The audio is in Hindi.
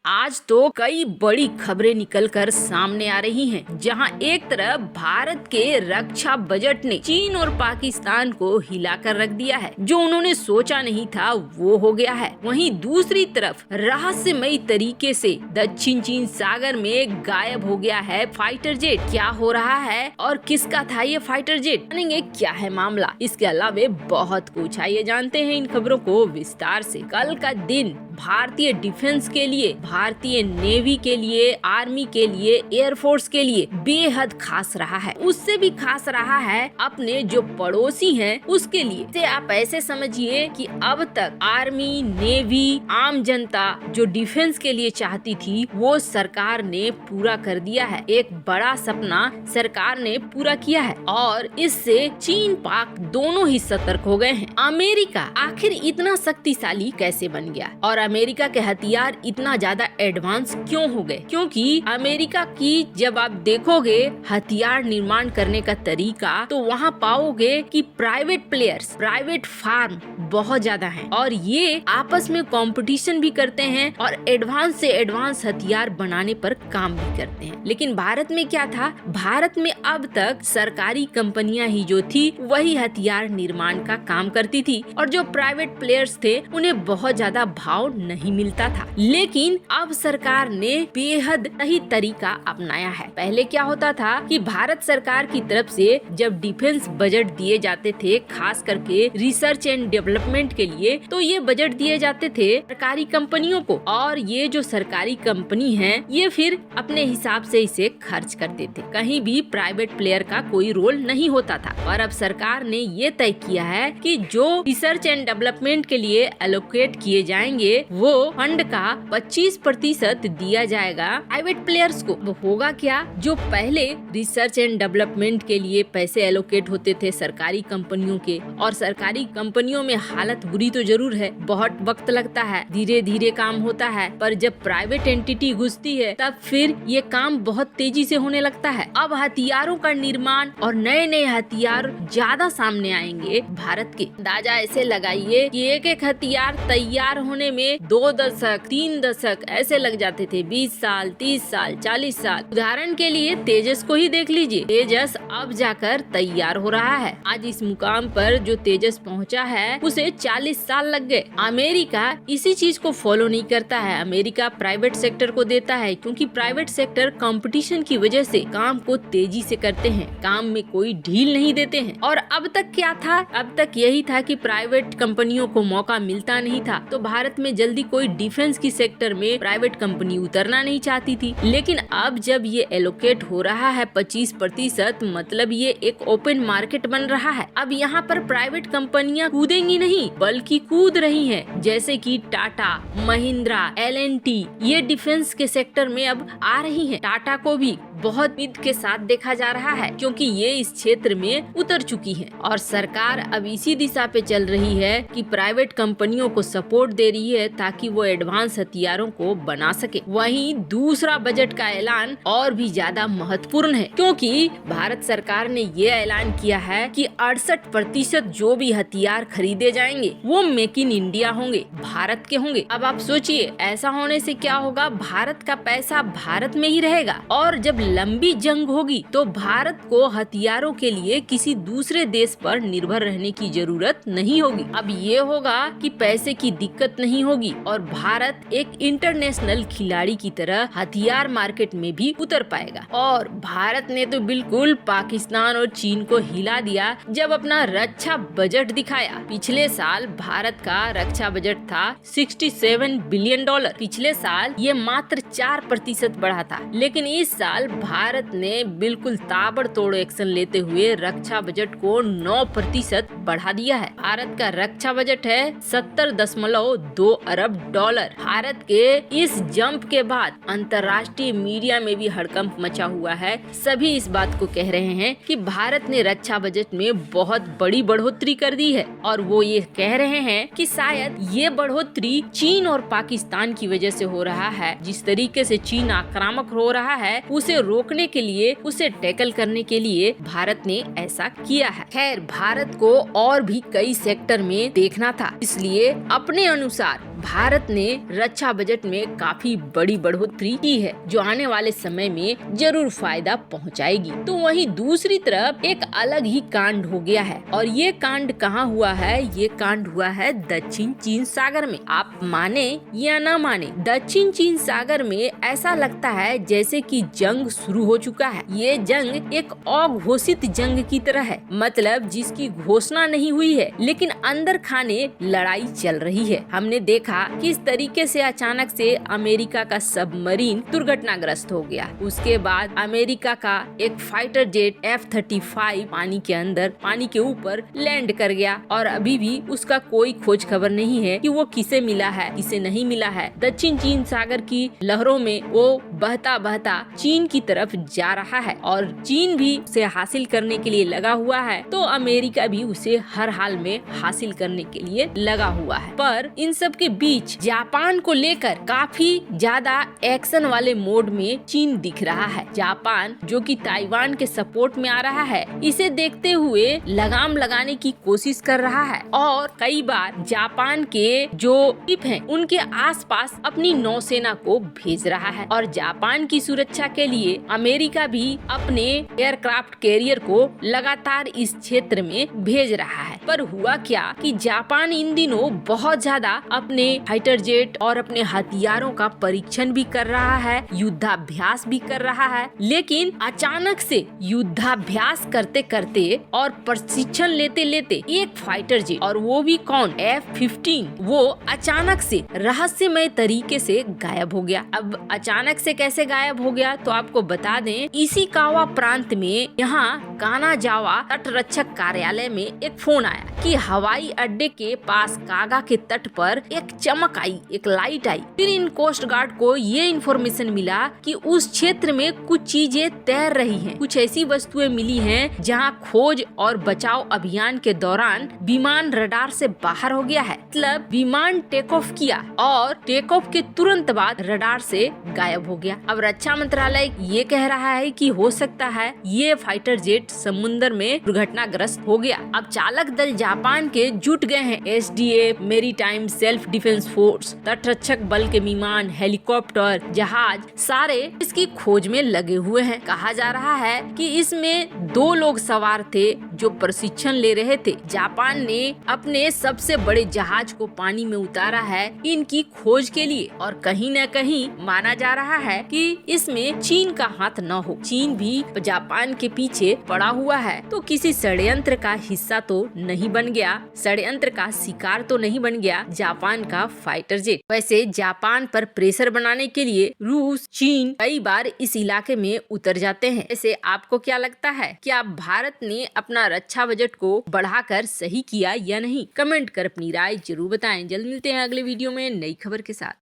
आज तो कई बड़ी खबरें निकलकर सामने आ रही हैं, जहां एक तरफ भारत के रक्षा बजट ने चीन और पाकिस्तान को हिलाकर रख दिया है। जो उन्होंने सोचा नहीं था वो हो गया है। वहीं दूसरी तरफ रहस्यमयी तरीके से दक्षिण चीन सागर में गायब हो गया है फाइटर जेट। क्या हो रहा है और किसका था ये फाइटर जेट, जानेंगे क्या है मामला। इसके अलावा बहुत कुछ, आइए जानते हैं इन खबरों को विस्तार से। कल का दिन भारतीय डिफेंस के लिए, भारतीय नेवी के लिए, आर्मी के लिए, एयरफोर्स के लिए बेहद खास रहा है। उससे भी खास रहा है अपने जो पड़ोसी हैं उसके लिए। तो आप ऐसे समझिए कि अब तक आर्मी, नेवी, आम जनता जो डिफेंस के लिए चाहती थी वो सरकार ने पूरा कर दिया है। एक बड़ा सपना सरकार ने पूरा किया है और इससे चीन पाक दोनों ही सतर्क हो गए हैं। अमेरिका आखिर इतना शक्तिशाली कैसे बन गया और अमेरिका के हथियार इतना ज्यादा एडवांस क्यों हो गए? क्योंकि अमेरिका की जब आप देखोगे हथियार निर्माण करने का तरीका तो वहाँ पाओगे कि प्राइवेट प्लेयर्स, प्राइवेट फार्म बहुत ज्यादा हैं और ये आपस में कंपटीशन भी करते हैं और एडवांस से एडवांस हथियार बनाने पर काम भी करते हैं। लेकिन भारत में क्या था? भारत में अब तक सरकारी कंपनियां ही जो थी वही हथियार निर्माण का काम करती थी और जो प्राइवेट प्लेयर्स थे उन्हें बहुत ज्यादा भाव नहीं मिलता था। लेकिन अब सरकार ने बेहद सही तरीका अपनाया है। पहले क्या होता था कि भारत सरकार की तरफ से जब डिफेंस बजट दिए जाते थे, खास करके रिसर्च एंड डेवलपमेंट के लिए, तो ये बजट दिए जाते थे सरकारी कंपनियों को और ये जो सरकारी कंपनी है ये फिर अपने हिसाब से इसे खर्च करते थे। कहीं भी प्राइवेट प्लेयर का कोई रोल नहीं होता था। और अब सरकार ने ये तय किया है कि जो रिसर्च एंड डेवलपमेंट के लिए एलोकेट किए जाएंगे वो फंड का 25% दिया जाएगा प्राइवेट प्लेयर्स को। वो होगा क्या? जो पहले रिसर्च एंड डेवलपमेंट के लिए पैसे एलोकेट होते थे सरकारी कंपनियों के, और सरकारी कंपनियों में हालत बुरी तो जरूर है, बहुत वक्त लगता है, धीरे धीरे काम होता है, पर जब प्राइवेट एंटिटी घुसती है तब फिर ये काम बहुत तेजी से होने लगता है। अब हथियारों का निर्माण और नए नए हथियार ज्यादा सामने आएंगे भारत के। अंदाजा ऐसे लगाइए कि एक एक हथियार तैयार होने में 2 दशक, 3 दशक ऐसे लग जाते थे। 20 साल, 30 साल, 40 साल। उदाहरण के लिए तेजस को ही देख लीजिए। तेजस अब जाकर तैयार हो रहा है। आज इस मुकाम पर जो तेजस पहुंचा है उसे 40 साल लग गए। अमेरिका इसी चीज को फॉलो नहीं करता है। अमेरिका प्राइवेट सेक्टर को देता है क्योंकि प्राइवेट सेक्टर कंपटीशन की वजह से काम को तेजी से करते हैं, काम में कोई ढील नहीं देते हैं। और अब तक क्या था? अब तक यही था कि प्राइवेट कंपनियों को मौका मिलता नहीं था, तो भारत में जल्दी कोई डिफेंस की सेक्टर में प्राइवेट कंपनी उतरना नहीं चाहती थी। लेकिन अब जब ये एलोकेट हो रहा है 25%, मतलब ये एक ओपन मार्केट बन रहा है। अब यहाँ पर प्राइवेट कंपनियां कूदेंगी नहीं बल्कि कूद रही हैं, जैसे कि टाटा, महिंद्रा, L&T, ये डिफेंस के सेक्टर में अब आ रही हैं। टाटा को भी बहुत उम्मीद के साथ देखा जा रहा है क्योंकि ये इस क्षेत्र में उतर चुकी है और सरकार अब इसी दिशा पे चल रही है कि प्राइवेट कंपनियों को सपोर्ट दे रही है ताकि वो एडवांस हथियारों को बना सके। वहीं दूसरा बजट का ऐलान और भी ज्यादा महत्वपूर्ण है क्योंकि भारत सरकार ने ये ऐलान किया है कि 68% जो भी हथियार खरीदे जाएंगे वो मेक इन इंडिया होंगे, भारत के होंगे। अब आप सोचिए ऐसा होने से क्या होगा? भारत का पैसा भारत में ही रहेगा और जब लंबी जंग होगी तो भारत को हथियारों के लिए किसी दूसरे देश पर निर्भर रहने की जरूरत नहीं होगी। अब ये होगा कि पैसे की दिक्कत नहीं होगी और भारत एक इंटरनेशनल खिलाड़ी की तरह हथियार मार्केट में भी उतर पाएगा। और भारत ने तो बिल्कुल पाकिस्तान और चीन को हिला दिया जब अपना रक्षा बजट दिखाया। पिछले साल भारत का रक्षा बजट था $67 बिलियन। पिछले साल ये मात्र 4% बढ़ा था, लेकिन इस साल भारत ने बिल्कुल ताबड़तोड़ एक्शन लेते हुए रक्षा बजट को 9% बढ़ा दिया है। भारत का रक्षा बजट है $70.2 अरब। भारत के इस जंप के बाद अंतर्राष्ट्रीय मीडिया में भी हड़कंप मचा हुआ है। सभी इस बात को कह रहे हैं कि भारत ने रक्षा बजट में बहुत बड़ी बढ़ोतरी कर दी है और वो ये कह रहे हैं कि शायद ये बढ़ोतरी चीन और पाकिस्तान की वजह से हो रहा है। जिस तरीके से चीन आक्रामक हो रहा है उसे रोकने के लिए, उसे टैकल करने के लिए भारत ने ऐसा किया है। खैर, भारत को और भी कई सेक्टर में देखना था, इसलिए अपने अनुसार भारत ने रक्षा बजट में काफी बड़ी बढ़ोतरी की है, जो आने वाले समय में जरूर फायदा पहुंचाएगी। तो वहीं दूसरी तरफ एक अलग ही कांड हो गया है, और ये कांड कहाँ हुआ है? ये कांड हुआ है दक्षिण चीन सागर में। आप माने या ना माने, दक्षिण चीन सागर में ऐसा लगता है जैसे कि जंग शुरू हो चुका है। ये जंग एक अघोषित जंग की तरह है, मतलब जिसकी घोषणा नहीं हुई है लेकिन अंदर खाने लड़ाई चल रही है। हमने देखा किस तरीके से अचानक से अमेरिका का सबमरीन दुर्घटनाग्रस्त हो गया। उसके बाद अमेरिका का एक फाइटर जेट F-35 पानी के अंदर, पानी के ऊपर लैंड कर गया, और अभी भी उसका कोई खोज खबर नहीं है कि वो किसे मिला है, किसे नहीं मिला है। दक्षिण चीन सागर की लहरों में वो बहता बहता चीन की तरफ जा रहा है, और चीन भी उसे हासिल करने के लिए लगा हुआ है, तो अमेरिका भी उसे हर हाल में हासिल करने के लिए लगा हुआ है। पर इन सब के बीच जापान को लेकर काफी ज्यादा एक्शन वाले मोड में चीन दिख रहा है। जापान जो कि ताइवान के सपोर्ट में आ रहा है, इसे देखते हुए लगाम लगाने की कोशिश कर रहा है, और कई बार जापान के जो शिप हैं उनके आसपास अपनी नौसेना को भेज रहा है, और जापान की सुरक्षा के लिए अमेरिका भी अपने एयरक्राफ्ट कैरियर को लगातार इस क्षेत्र में भेज रहा है। पर हुआ क्या कि जापान इन दिनों बहुत ज्यादा अपने फाइटर जेट और अपने हथियारों का परीक्षण भी कर रहा है, युद्धाभ्यास भी कर रहा है, लेकिन अचानक से युद्धाभ्यास करते करते और प्रशिक्षण लेते लेते एक फाइटर जेट, और वो भी कौन, F-15, वो अचानक से रहस्यमय तरीके से गायब हो गया। अब अचानक से कैसे गायब हो गया, तो आपको बता दें, इशिकावा प्रांत में यहाँ कानाजावा तटरक्षक कार्यालय में एक फोन आया कि हवाई अड्डे के पास कागा के तट पर एक चमक आई, एक लाइट आई। फिर इन कोस्ट गार्ड को ये इन्फॉर्मेशन मिला कि उस क्षेत्र में कुछ चीजें तैर रही हैं, कुछ ऐसी वस्तुएं मिली हैं जहां खोज और बचाव अभियान के दौरान विमान रडार से बाहर हो गया है। मतलब विमान टेक ऑफ किया और टेक ऑफ के तुरंत बाद रडार से गायब हो गया। अब रक्षा मंत्रालय ये कह रहा है कि हो सकता है ये फाइटर जेट समुद्र में दुर्घटनाग्रस्त हो गया। अब चालक दल जापान के जुट गए हैं, SDF, maritime self defence force, तटरक्षक बल के विमान, हेलीकॉप्टर, जहाज, सारे इसकी खोज में लगे हुए हैं। कहा जा रहा है कि इसमें 2 लोग सवार थे जो प्रशिक्षण ले रहे थे। जापान ने अपने सबसे बड़े जहाज को पानी में उतारा है इनकी खोज के लिए, और कहीं न कहीं माना जा रहा है कि इसमें चीन का हाथ न हो। चीन भी जापान के पीछे पड़ा हुआ है, तो किसी षड्यंत्र का हिस्सा तो नहीं बन गया, षड्यंत्र का शिकार तो नहीं बन गया जापान का फाइटर जेट। वैसे जापान पर प्रेशर बनाने के लिए रूस, चीन कई बार इस इलाके में उतर जाते हैं। ऐसे आपको क्या लगता है, क्या भारत ने अपना रक्षा बजट को बढ़ाकर सही किया या नहीं? कमेंट कर अपनी राय जरूर बताएं। जल्द मिलते हैं अगले वीडियो में नई खबर के साथ।